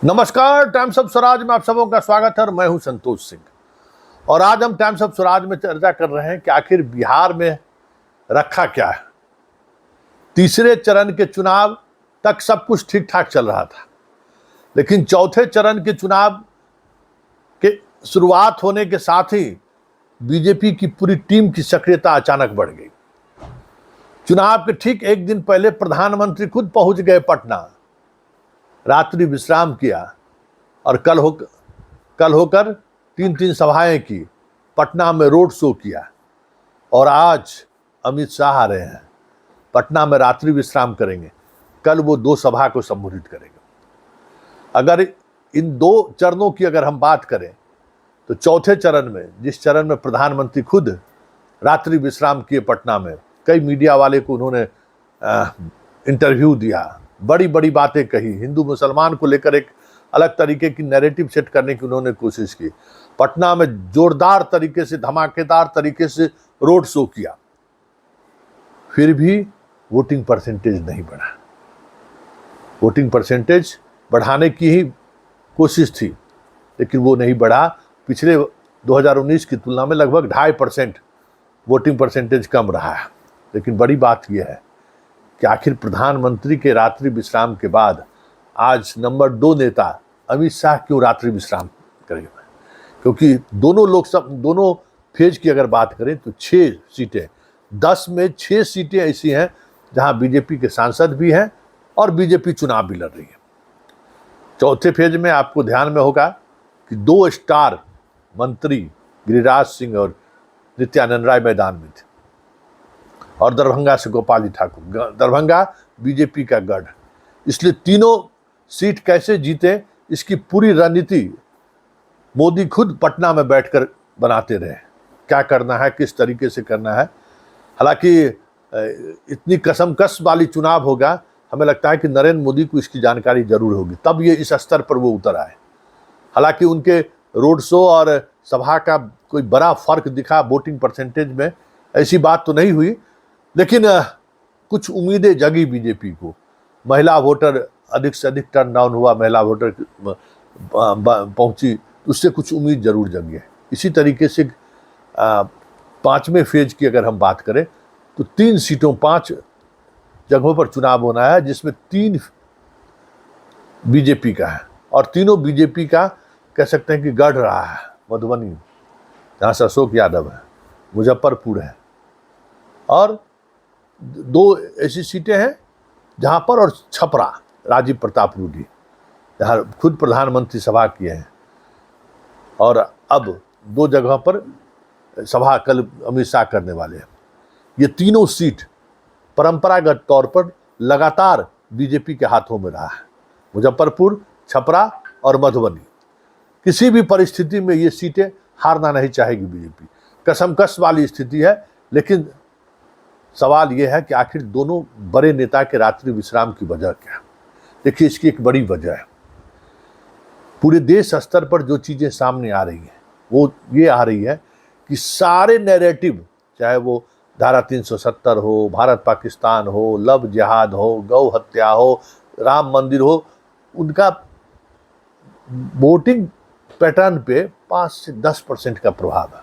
नमस्कार, times of Swaraj में आप सबों का स्वागत है और मैं हूं संतोष सिंह। और आज हम टाइम्स ऑफ स्वराज में चर्चा कर रहे हैं कि आखिर बिहार में रखा क्या है। तीसरे चरण के चुनाव तक सब कुछ ठीक ठाक चल रहा था, लेकिन चौथे चरण के चुनाव के शुरुआत होने के साथ ही बीजेपी की पूरी टीम की सक्रियता अचानक बढ़ गई। चुनाव के ठीक एक दिन पहले प्रधानमंत्री खुद पहुंच गए पटना, रात्रि विश्राम किया और कल होकर तीन सभाएं की, पटना में रोड शो किया और आज अमित शाह आ रहे हैं, पटना में रात्रि विश्राम करेंगे, कल वो 2 सभा को संबोधित करेंगे। अगर इन 2 चरणों की अगर हम बात करें तो चौथे चरण में, जिस चरण में प्रधानमंत्री खुद रात्रि विश्राम किए पटना में, कई मीडिया वाले को उन्होंने इंटरव्यू दिया, बड़ी बड़ी बातें कही, हिंदू मुसलमान को लेकर एक अलग तरीके की नैरेटिव सेट करने की उन्होंने कोशिश की। पटना में जोरदार तरीके से, धमाकेदार तरीके से रोड शो किया, फिर भी वोटिंग परसेंटेज नहीं बढ़ा। वोटिंग परसेंटेज बढ़ाने की ही कोशिश थी, लेकिन वो नहीं बढ़ा। पिछले 2019 की तुलना में लगभग 2.5% वोटिंग परसेंटेज कम रहा है। लेकिन बड़ी बात यह है कि आखिर प्रधानमंत्री के रात्रि विश्राम के बाद आज नंबर 2 नेता अमित शाह क्यों रात्रि विश्राम करेंगे? क्योंकि दोनों फेज की अगर बात करें तो 6 सीटें, 10 में 6 सीटें ऐसी हैं जहां बीजेपी के सांसद भी हैं और बीजेपी चुनाव भी लड़ रही है। चौथे फेज में आपको ध्यान में होगा कि 2 स्टार मंत्री गिरिराज सिंह और नित्यानंद राय मैदान में थे और दरभंगा से गोपाल जी ठाकुर। दरभंगा बीजेपी का गढ़, इसलिए तीनों सीट कैसे जीते इसकी पूरी रणनीति मोदी खुद पटना में बैठकर बनाते रहे। क्या करना है, किस तरीके से करना है। हालांकि इतनी कसमकस वाली चुनाव होगा, हमें लगता है कि नरेंद्र मोदी को इसकी जानकारी जरूर होगी, तब ये इस स्तर पर वो उतर आए। हालांकि उनके रोड शो और सभा का कोई बड़ा फर्क दिखा वोटिंग परसेंटेज में, ऐसी बात तो नहीं हुई, लेकिन कुछ उम्मीदें जगी बीजेपी को। महिला वोटर अधिक से अधिक टर्न डाउन हुआ, महिला वोटर पहुंची, उससे कुछ उम्मीद जरूर जगी है। इसी तरीके से 5वें फेज की अगर हम बात करें तो 3 सीटों 5 जगहों पर चुनाव होना है, जिसमें 3 बीजेपी का है और तीनों बीजेपी का कह सकते हैं कि गढ़ रहा है। मधुबनी जहाँ से अशोक यादव है, मुजफ्फरपुर है और 2 ऐसी सीटें हैं जहां पर, और छपरा राजीव प्रताप रूडी जहाँ खुद प्रधानमंत्री सभा किए हैं, और अब 2 जगह पर सभा कल अमित शाह करने वाले हैं। ये तीनों सीट परंपरागत तौर पर लगातार बीजेपी के हाथों में रहा है, मुजफ्फरपुर, छपरा और मधुबनी। किसी भी परिस्थिति में ये सीटें हारना नहीं चाहेगी बीजेपी। कसमकस वाली स्थिति है, लेकिन सवाल यह है कि आखिर दोनों बड़े नेता के रात्रि विश्राम की वजह क्या है। देखिए, इसकी एक बड़ी वजह है, पूरे देश स्तर पर जो चीजें सामने आ रही हैं वो ये आ रही है कि सारे नैरेटिव, चाहे वो धारा 370 हो, भारत पाकिस्तान हो, लव जिहाद हो, गौ हत्या हो, राम मंदिर हो, उनका वोटिंग पैटर्न पे 5 से 10% का प्रभाव है।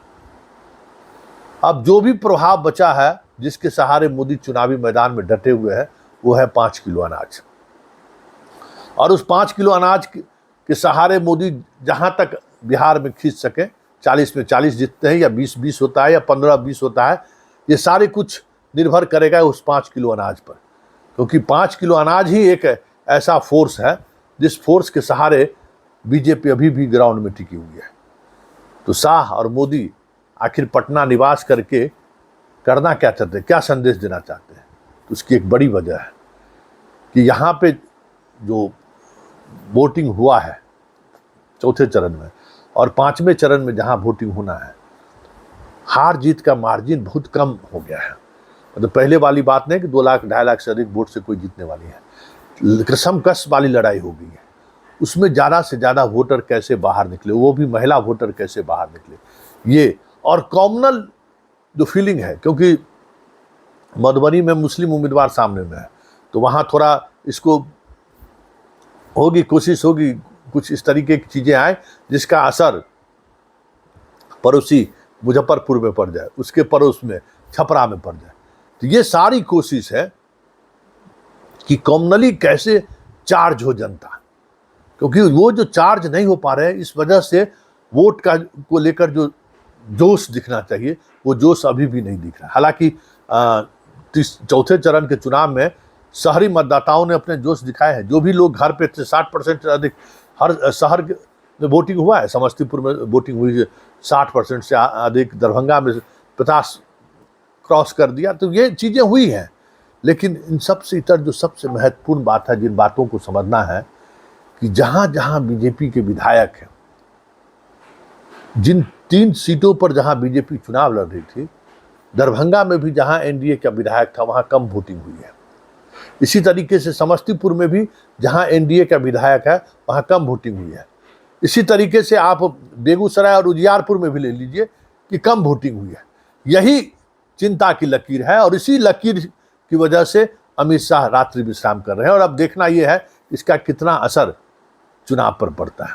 अब जो भी प्रभाव बचा है, जिसके सहारे मोदी चुनावी मैदान में डटे हुए हैं, वो है 5 किलो अनाज। और उस 5 किलो अनाज के सहारे मोदी जहां तक बिहार में खींच सके, 40 में 40 जीतते हैं या 20-20 होता है या 15-20 होता है, ये सारे कुछ निर्भर करेगा उस 5 किलो अनाज पर। क्योंकि 5 किलो अनाज ही एक ऐसा फोर्स है जिस फोर्स के सहारे बीजेपी अभी भी ग्राउंड में टिकी हुई है। तो शाह और मोदी आखिर पटना निवास करके करना क्या चाहते हैं, क्या संदेश देना चाहते हैं? तो उसकी एक बड़ी वजह है कि यहाँ पे जो वोटिंग हुआ है चौथे चरण में और 5वें चरण में जहाँ वोटिंग होना है, हार जीत का मार्जिन बहुत कम हो गया है। मतलब पहले वाली बात नहीं कि 2 लाख 2.5 लाख से अधिक वोट से कोई जीतने वाली है। कसमकस वाली लड़ाई हो गई है। उसमें ज़्यादा से ज़्यादा वोटर कैसे बाहर निकले, वो भी महिला वोटर कैसे बाहर निकले, ये और कॉमनल जो फीलिंग है, क्योंकि मधुबनी में मुस्लिम उम्मीदवार सामने में है, तो वहाँ थोड़ा इसको होगी, कोशिश होगी कुछ इस तरीके की चीज़ें आए जिसका असर पड़ोसी मुजफ्फरपुर में पड़ जाए, उसके पड़ोस में छपरा में पड़ जाए। तो ये सारी कोशिश है कि कॉमनली कैसे चार्ज हो जनता, क्योंकि वो जो चार्ज नहीं हो पा रहे हैं, इस वजह से वोट को लेकर जो जोश दिखना चाहिए वो जोश अभी भी नहीं दिख रहा। हालांकि चौथे चरण के चुनाव में शहरी मतदाताओं ने अपने जोश दिखाए हैं। जो भी लोग घर पे थे, 60% से अधिक हर शहर में वोटिंग हुआ है। समस्तीपुर में वोटिंग हुई है 60% से अधिक, दरभंगा में 50 क्रॉस कर दिया। तो ये चीज़ें हुई हैं, लेकिन इन सबसे इतर जो सबसे महत्वपूर्ण बात है, जिन बातों को समझना है कि जहाँ जहाँ बीजेपी के विधायक हैं, जिन 3 सीटों पर जहाँ बीजेपी चुनाव लड़ रही थी, दरभंगा में भी जहाँ एनडीए का विधायक था वहाँ कम वोटिंग हुई है। इसी तरीके से समस्तीपुर में भी जहाँ एनडीए का विधायक है वहाँ कम वोटिंग हुई है। इसी तरीके से आप बेगूसराय और उजियारपुर में भी ले लीजिए कि कम वोटिंग हुई है। यही चिंता की लकीर है और इसी लकीर की वजह से अमित शाह रात्रि विश्राम कर रहे हैं और अब देखना यह है इसका कितना असर चुनाव पर पड़ता है।